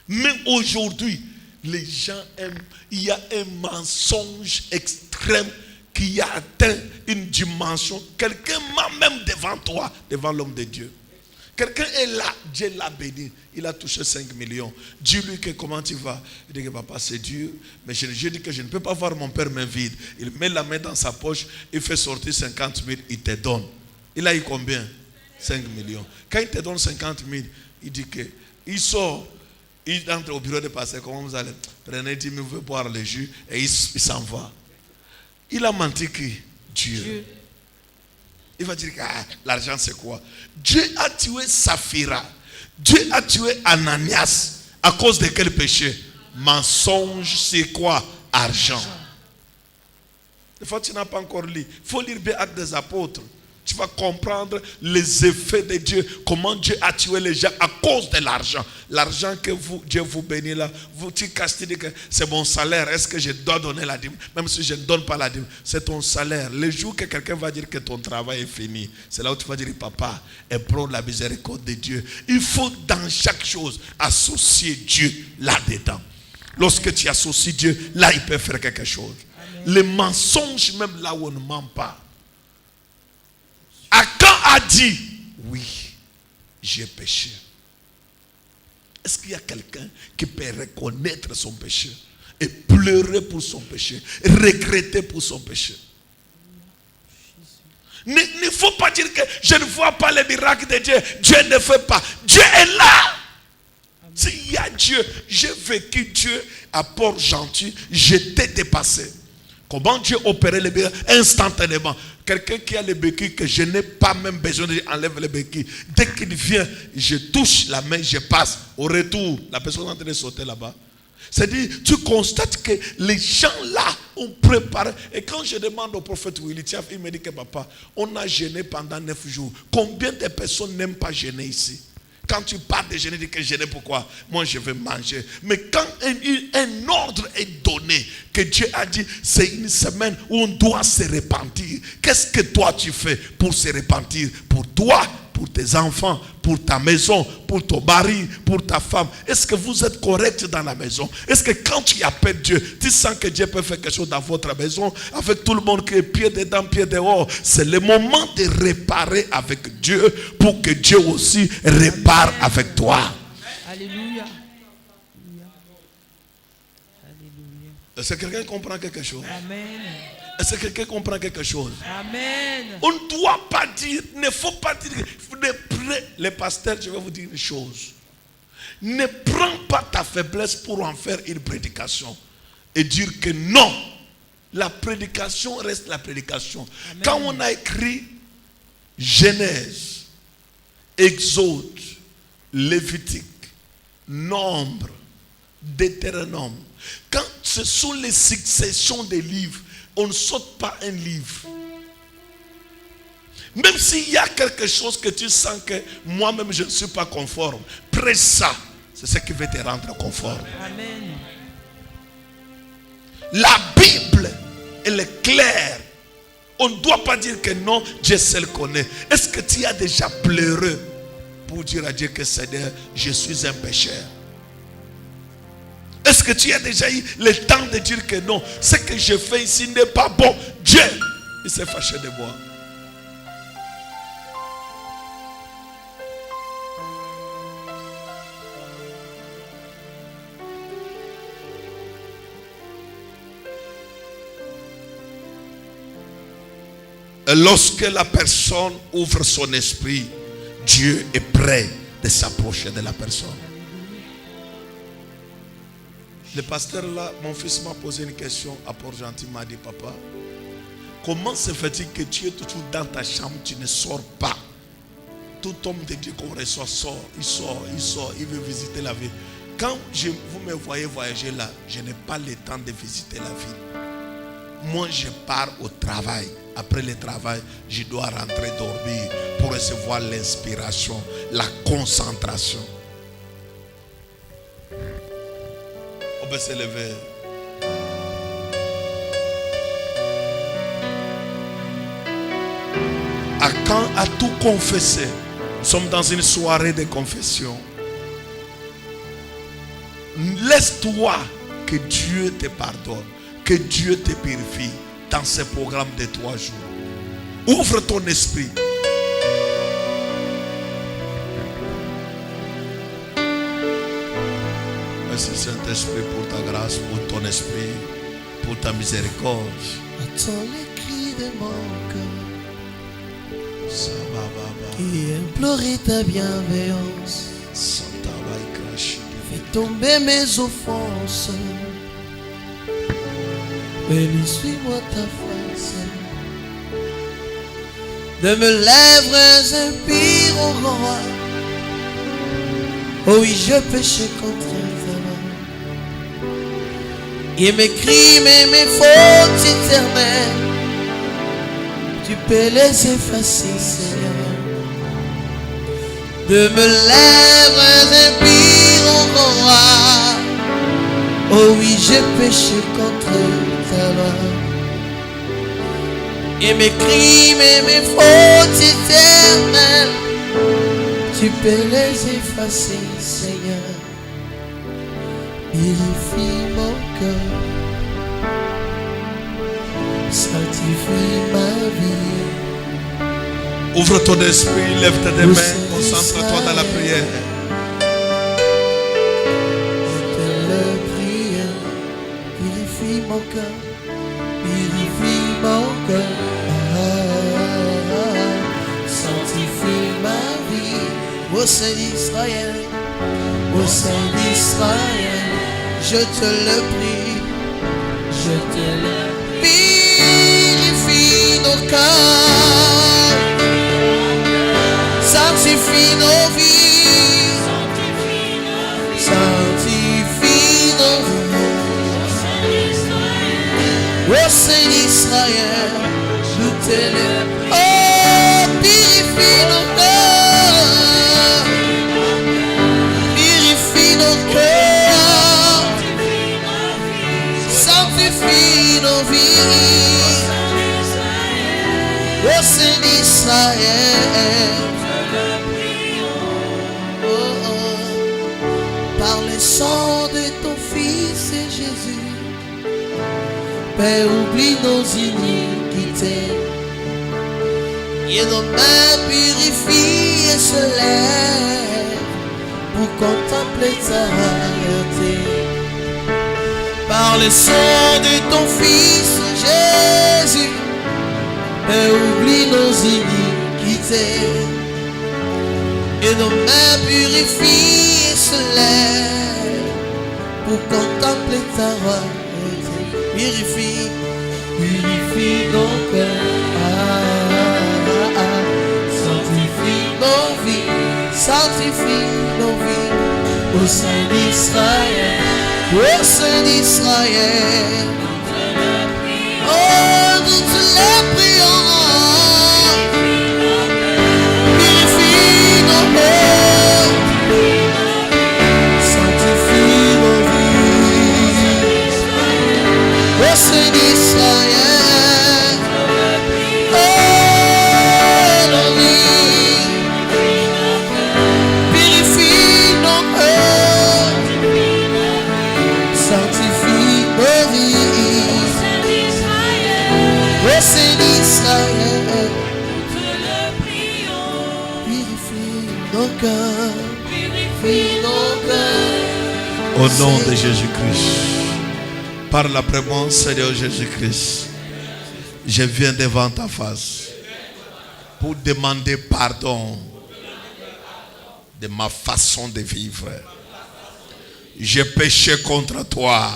Mais aujourd'hui, les gens aiment, il y a un mensonge extrême qui a atteint une dimension. Quelqu'un ment même devant toi, devant l'homme de Dieu. Quelqu'un est là, Dieu l'a béni, il a touché 5 millions. Dis-lui que comment tu vas? Il dit que papa c'est dur, mais je dis que je ne peux pas voir mon père main vide. Il met la main dans sa poche, il fait sortir 50 000, il te donne. Il a eu combien? 5 millions. Quand il te donne 50 000, il dit que, il sort, il entre au bureau de pasteur, comment vous allez? Prenez 10 000, vous pouvez boire le jus, et il s'en va. Il a menti qui? Dieu. Il va dire que l'argent c'est quoi? Dieu a tué Saphira. Dieu a tué Ananias. À cause de quel péché? Mensonge, c'est quoi? Argent. Des fois tu n'as pas encore lu. Il faut lire bien Actes des Apôtres. Tu vas comprendre les effets de Dieu. Comment Dieu a tué les gens à cause de l'argent. L'argent que Dieu vous bénit là. Tu casses, tu dis que c'est mon salaire. Est-ce que je dois donner la dîme? Même si je ne donne pas la dîme, c'est ton salaire. Le jour que quelqu'un va dire que ton travail est fini, c'est là où tu vas dire papa, et prends la miséricorde de Dieu. Il faut dans chaque chose associer Dieu là-dedans. Lorsque tu associes Dieu, là il peut faire quelque chose. Amen. Les mensonges, même là où on ne ment pas. Akan a dit, oui, j'ai péché. Est-ce qu'il y a quelqu'un qui peut reconnaître son péché et pleurer pour son péché, regretter pour son péché? Il ne faut pas dire que je ne vois pas les miracles de Dieu. Dieu ne fait pas. Dieu est là. S'il y a Dieu, j'ai vécu Dieu à Port-Gentil, j'étais dépassé. Comment Dieu opérait les béquilles instantanément. Quelqu'un qui a les béquilles que je n'ai pas même besoin d'enlever les béquilles. Dès qu'il vient, je touche la main, je passe. Au retour, la personne est en train de sauter là-bas. C'est-à-dire, tu constates que les gens là ont préparé. Et quand je demande au prophète Willy Tiaf, il me dit que papa, on a jeûné pendant 9 jours. Combien de personnes n'aiment pas jeûner ici? Quand tu parles de jeûner, tu dis que jeûner pourquoi? Moi je vais manger. Mais quand un ordre est donné, que Dieu a dit, c'est une semaine où on doit se repentir. Qu'est-ce que toi tu fais pour se repentir? Pour toi, pour tes enfants, pour ta maison, pour ton mari, pour ta femme. Est-ce que vous êtes correct dans la maison? Est-ce que quand tu appelles Dieu, tu sens que Dieu peut faire quelque chose dans votre maison, avec tout le monde qui est pied dedans, pied dehors? C'est le moment de réparer avec Dieu pour que Dieu aussi répare avec toi. Alléluia. Est-ce que quelqu'un comprend quelque chose? Amen. Est-ce que quelqu'un comprend quelque chose? Amen. On ne doit pas dire, ne faut pas dire, les pasteurs, je vais vous dire une chose. Ne prends pas ta faiblesse pour en faire une prédication et dire que non, la prédication reste la prédication. Amen. Quand on a écrit Genèse, Exode, Lévitique, Nombre, Deutéronome, quand ce sont les successions des livres, on ne saute pas un livre. Même s'il y a quelque chose que tu sens que moi-même je ne suis pas conforme, prêche ça. C'est ce qui va te rendre conforme. Amen. La Bible, elle est claire. On ne doit pas dire que non, Dieu seul connaît. Est-ce que tu as déjà pleuré pour dire à Dieu que Seigneur, je suis un pécheur? Est-ce que tu as déjà eu le temps de dire que non, ce que je fais ici n'est pas bon? Dieu, il s'est fâché de moi. Et lorsque la personne ouvre son esprit, Dieu est prêt de s'approcher de la personne. Le pasteur là, mon fils m'a posé une question à Port-Gentil, m'a dit papa, comment se fait-il que tu es toujours dans ta chambre, tu ne sors pas? Tout homme de Dieu qu'on reçoit sort, il veut visiter la ville. Quand vous me voyez voyager là, je n'ai pas le temps de visiter la ville. Moi je pars au travail. Après le travail, je dois rentrer dormir pour recevoir l'inspiration, la concentration. On peut se lever. À quand à tout confesser? Nous sommes dans une soirée de confession. Laisse-toi que Dieu te pardonne, que Dieu te purifie dans ce programme de 3 jours. Ouvre ton esprit. Merci Saint-Esprit pour ta grâce, pour ton esprit, pour ta miséricorde. Attends les cris de mon cœur qui implorait ta bienveillance. Fais tomber mes offenses. Bénis-moi ta face. De mes lèvres impires, ô roi. Oh oui, je péché contre ta main. Et mes crimes et mes fautes éternelles, tu peux les effacer, Seigneur. De mes lèvres impires, ô roi. Oh oui, j'ai péché contre ta loi. Et mes crimes et mes fautes éternelles, tu peux les effacer, Seigneur. Purifie mon cœur, sanctifie ma vie. Ouvre ton esprit, lève tes mains, concentre-toi dans la prière. Purifie mon cœur, purifie mon cœur, sanctifie ma vie. Ô Saint d'Israël, ô Saint d'Israël, je te le prie, je te le prie. Purifie nos cœurs, sanctifie nos vies, sanctifie nos vies. Ô Saint d'Israël, je te le prie. Oh, purifie nos cœurs, purifie nos cœurs, sanctifie nos vies. Ô Saint d'Israël, oh, oh, par le sang de ton Fils Jésus, Père, oublie nos iniquités et nos mains purifient et se lèvent pour contempler ta rareté. Par le sang de ton Fils Jésus, Père, oublie nos iniquités et nos mains purifient et se lèvent pour contempler ta rareté. Purifie, purifie nos cœurs, sanctifie nos vies, sanctifie nos vies. Ô Saint d'Israël, ô Saint d'Israël, oh, nous te le prions. Purifie nos cœurs, sanctifie nos vies. Ô Saint d'Israël, oh, nos vies, purifie nos cœurs, sanctifie nos vies. Ô Saint d'Israël, purifie nos cœurs, purifie nos cœurs. Au nom de Jésus-Christ, par la présence Seigneur Jésus-Christ, je viens devant ta face pour demander pardon de ma façon de vivre. J'ai péché contre toi.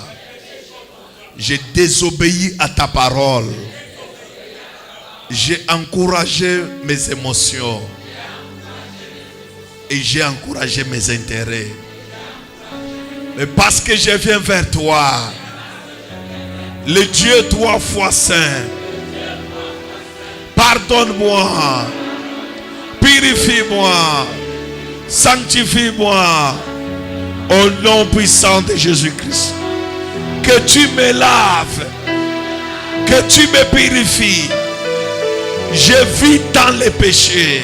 J'ai désobéi à ta parole. J'ai encouragé mes émotions et j'ai encouragé mes intérêts. Mais parce que je viens vers toi, le Dieu 3 fois saint, Pardonne-moi. Purifie-moi. Sanctifie-moi. Au nom puissant de Jésus-Christ. Que tu me laves. Que tu me purifies. Je vis dans les péchés.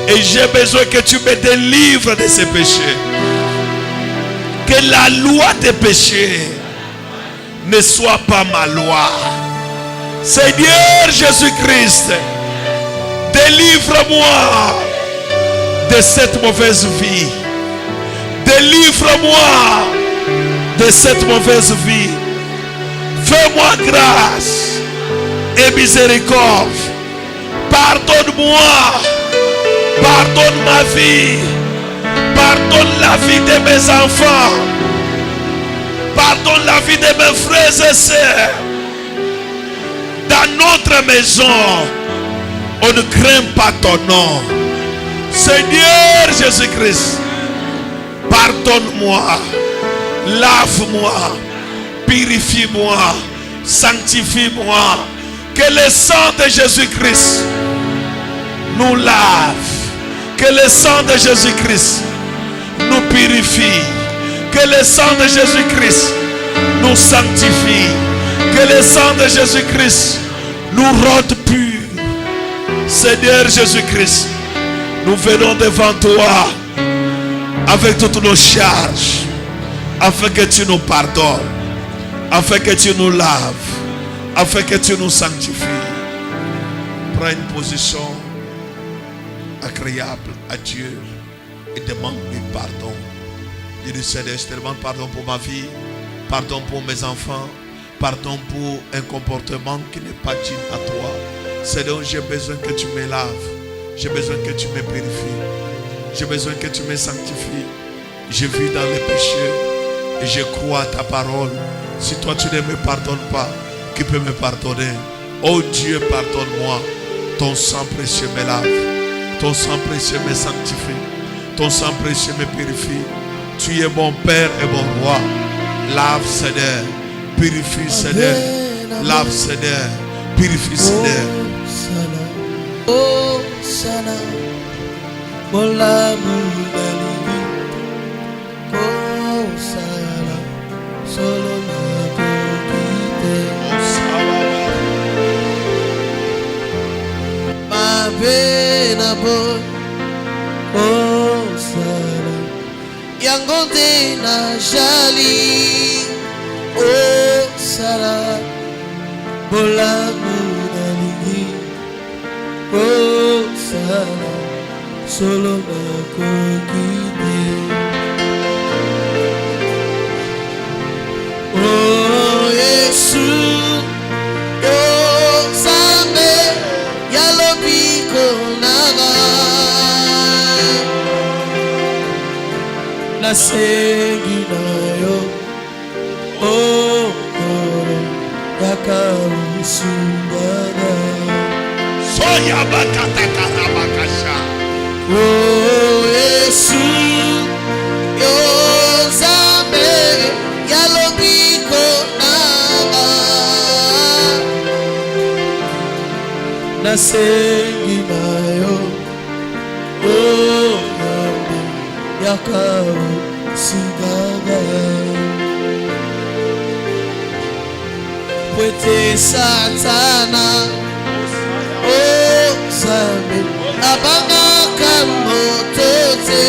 Et j'ai besoin que tu me délivres de ces péchés. Que la loi des péchés ne soit pas ma loi. Seigneur Jésus-Christ, délivre-moi de cette mauvaise vie. Délivre-moi de cette mauvaise vie. Fais-moi grâce et miséricorde. Pardonne-moi. Pardonne ma vie. Pardonne la vie de mes enfants. Pardonne la vie de mes frères et sœurs. Dans notre maison, on ne craint pas ton nom. Seigneur Jésus-Christ, pardonne-moi. Lave-moi. Purifie-moi. Sanctifie-moi. Que le sang de Jésus-Christ nous lave. Que le sang de Jésus-Christ nous purifie. Que le sang de Jésus-Christ nous sanctifie. Que le sang de Jésus-Christ nous rende purs. Seigneur Jésus-Christ, nous venons devant toi avec toutes nos charges, afin que tu nous pardonnes, afin que tu nous laves, afin que tu nous sanctifies. Prends une position agréable à Dieu et demande-lui pardon. Dis-lui, Seigneur, je te demande pardon pour ma vie, pardon pour mes enfants, pardon pour un comportement qui n'est pas digne à toi. Seigneur, j'ai besoin que tu me laves, j'ai besoin que tu me purifies, j'ai besoin que tu me sanctifies. Je vis dans les péchés et je crois à ta parole. Si toi tu ne me pardonnes pas, qui peut me pardonner? Oh Dieu, pardonne-moi. Ton sang précieux me lave. Ton sang précieux me sanctifie. Ton sang précieux me purifie. Tu es mon Père et mon Roi. Lave, Seigneur. Purifie, Seigneur. Lave, Seigneur. Purifie, Seigneur. Oh, Sana. Bola Moudali. Oh, Sana. Solo ma pena boy. Oh, Sana. Yangonde na jali. Oh, Sana. Bola Moudali. Oh, Sana. Solo nakokite. Oh, Yesu, yo Zambe, yalobiko naga. Nasengi na yo, oh, yakausungana. Soya bakata karabakasha. Oh, Yesu, yo Zambe, yalobiko naga. Nasengi na yo, oh, yakausungana. Pwete Satana, oh, Zambe, abanga kamotote,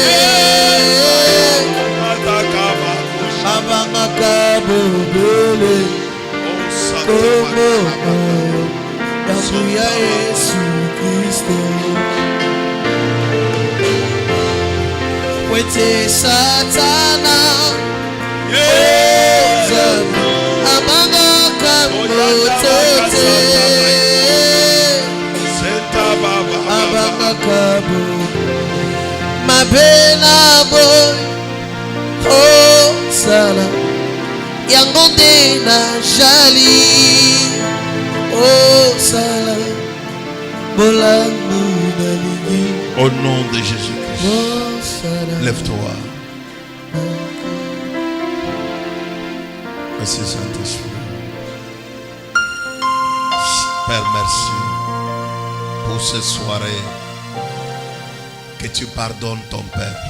abanga kabobele, komo damu ya Yesu Kristo. Pwete Satana, oh, Zambe, abanga kamotote, abangakabo mabena boy. Oh, Sana. Yangonde na jali. Oh, Sana. Bolangu na ligi. Au nom de Jésus-Christ, Oh, Sana. lève-toi. Merci Saint-Esprit. Père, merci. pour cette soirée. Que tu pardonnes ton peuple.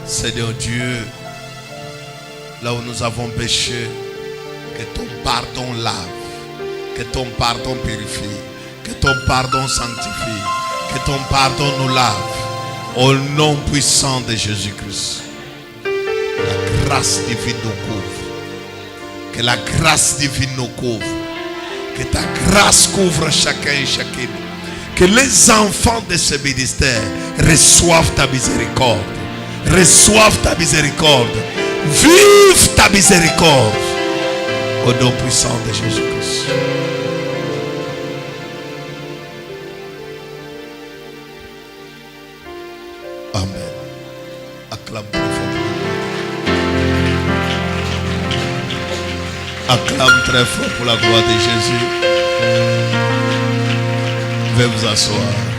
Seigneur Dieu, là où nous avons péché, que ton pardon lave, que ton pardon purifie, que ton pardon sanctifie, que ton pardon nous lave. Au nom puissant de Jésus-Christ. La grâce divine nous couvre. Que la grâce divine nous couvre. Que ta grâce couvre chacun et chacune. Que les enfants de ce ministère reçoivent ta miséricorde. Reçoivent ta miséricorde. Vive ta miséricorde. Au nom puissant de Jésus-Christ. Amen. Acclame très fort. Acclame très fort pour la gloire de Jésus. Veuillez vous asseoir.